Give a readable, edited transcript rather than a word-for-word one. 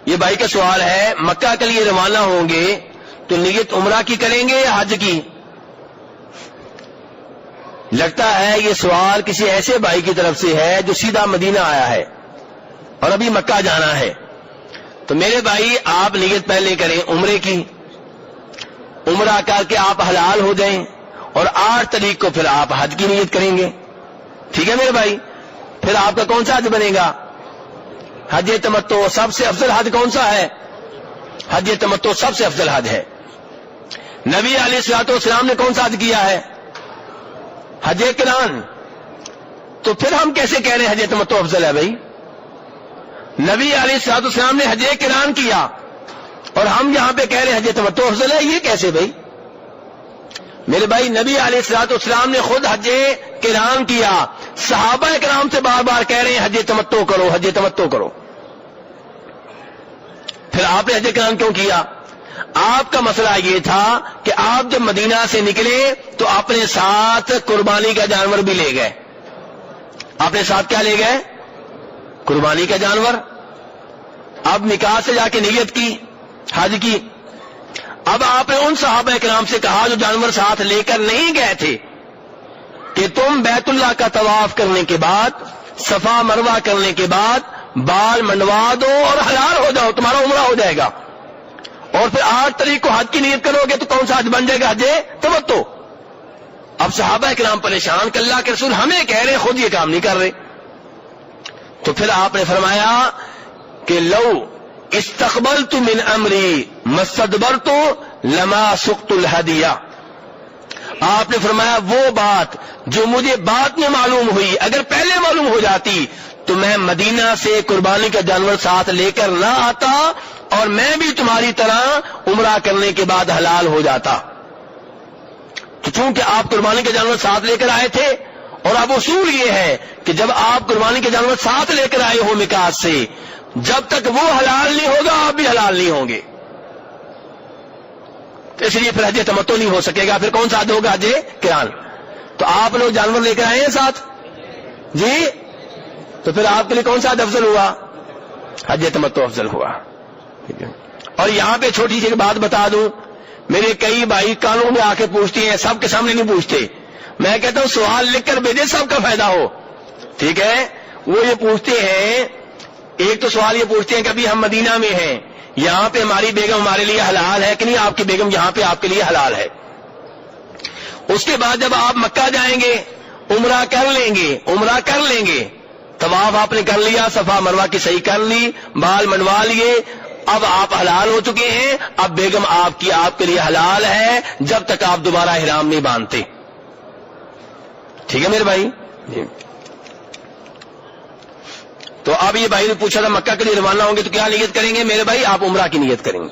یہ بھائی کا سوال ہے، مکہ کے لیے روانہ ہوں گے تو نیت عمرہ کی کریں گے یا حج کی؟ لگتا ہے یہ سوال کسی ایسے بھائی کی طرف سے ہے جو سیدھا مدینہ آیا ہے اور ابھی مکہ جانا ہے. تو میرے بھائی آپ نیت پہلے کریں عمرے کی، عمرہ کر کے آپ حلال ہو جائیں اور 8 تاریخ کو پھر آپ حج کی نیت کریں گے. ٹھیک ہے میرے بھائی؟ پھر آپ کا کون سا حج بنے گا؟ حج تمتع. سب سے افضل حج کون سا ہے؟ حج تمتع سب سے افضل حج ہے. نبی علیہ الصلوۃ والسلام نے کون سا حج کیا ہے؟ حج قران. تو پھر ہم کیسے کہہ رہے ہیں حج تمتع افضل ہے بھائی؟ نبی علیہ الصلوۃ والسلام نے حج قران کیا اور ہم یہاں پہ کہہ رہے ہیں حج تمتع افضل ہے، یہ کیسے بھائی؟ میرے بھائی نبی علیہ الصلوۃ والسلام نے خود حج قران کیا، صحابہ کرام سے بار بار کہہ رہے ہیں حج تمتع کرو، حج تمتع کرو. پھر آپ نے حج قران کیوں کیا؟ آپ کا مسئلہ یہ تھا کہ آپ جب مدینہ سے نکلے تو اپنے ساتھ قربانی کا جانور بھی لے گئے. آپ نے ساتھ کیا لے گئے؟ قربانی کا جانور. اب نکاح سے جا کے نیت کی حج کی. اب آپ نے ان صحابہ کرام سے کہا جو جانور ساتھ لے کر نہیں گئے تھے کہ تم بیت اللہ کا طواف کرنے کے بعد، صفا مروہ کرنے کے بعد بال منڈوا دو اور حلال ہو جاؤ، تمہارا عمرہ ہو جائے گا. اور پھر 8 تاریخ کو حج کی نیت کرو گے تو کون سا حج بن جائے گا؟ حج تمتع. اب صحابہ کرام پریشان کہ اللہ کے رسول ہمیں کہہ رہے خود یہ کام نہیں کر رہے. تو پھر آپ نے فرمایا کہ لو استقبلت من امری مستدبرت لما سقت الہدیہ. آپ نے فرمایا وہ بات جو مجھے بعد میں معلوم ہوئی اگر پہلے معلوم ہو جاتی تو میں مدینہ سے قربانی کا جانور ساتھ لے کر نہ آتا اور میں بھی تمہاری طرح عمرہ کرنے کے بعد حلال ہو جاتا. تو چونکہ آپ قربانی کے جانور ساتھ لے کر آئے تھے اور اب اصول یہ ہے کہ جب آپ قربانی کے جانور ساتھ لے کر آئے ہو مقاصد سے، جب تک وہ حلال نہیں ہوگا آپ بھی حلال نہیں ہوں گے. تو اس لیے پھر حج تمتع نہیں ہو سکے گا. پھر کون سا حج ہوگا؟ حج قران. تو آپ لوگ جانور لے کر آئے ہیں ساتھ جی، تو پھر آپ کے لیے کون سا حج افضل ہوا؟ حج تمتع افضل ہوا. اور یہاں پہ چھوٹی سی بات بتا دوں، میرے کئی بھائی کانوں میں آ کے پوچھتے ہیں، سب کے سامنے نہیں پوچھتے. میں کہتا ہوں سوال لکھ کر بھیجے سب کا فائدہ ہو. ٹھیک ہے؟ وہ یہ پوچھتے ہیں، ایک تو سوال یہ پوچھتے ہیں کہ ابھی ہم مدینہ میں ہیں، یہاں پہ ہماری بیگم ہمارے لیے حلال ہے کہ نہیں؟ آپ کی بیگم یہاں پہ آپ کے لیے حلال ہے. اس کے بعد جب آپ مکہ جائیں گے عمرہ کر لیں گے، طواف آپ نے کر لیا، صفا مروہ کی صحیح کر لی، بال منڈوا لیے، اب آپ حلال ہو چکے ہیں. اب بیگم آپ کی آپ کے لیے حلال ہے جب تک آپ دوبارہ احرام نہیں باندھتے. ٹھیک ہے میرے بھائی جی. تو اب یہ بھائی نے پوچھا تھا مکہ کے لیے روانہ ہوں گے تو کیا نیت کریں گے؟ میرے بھائی آپ عمرہ کی نیت کریں گے.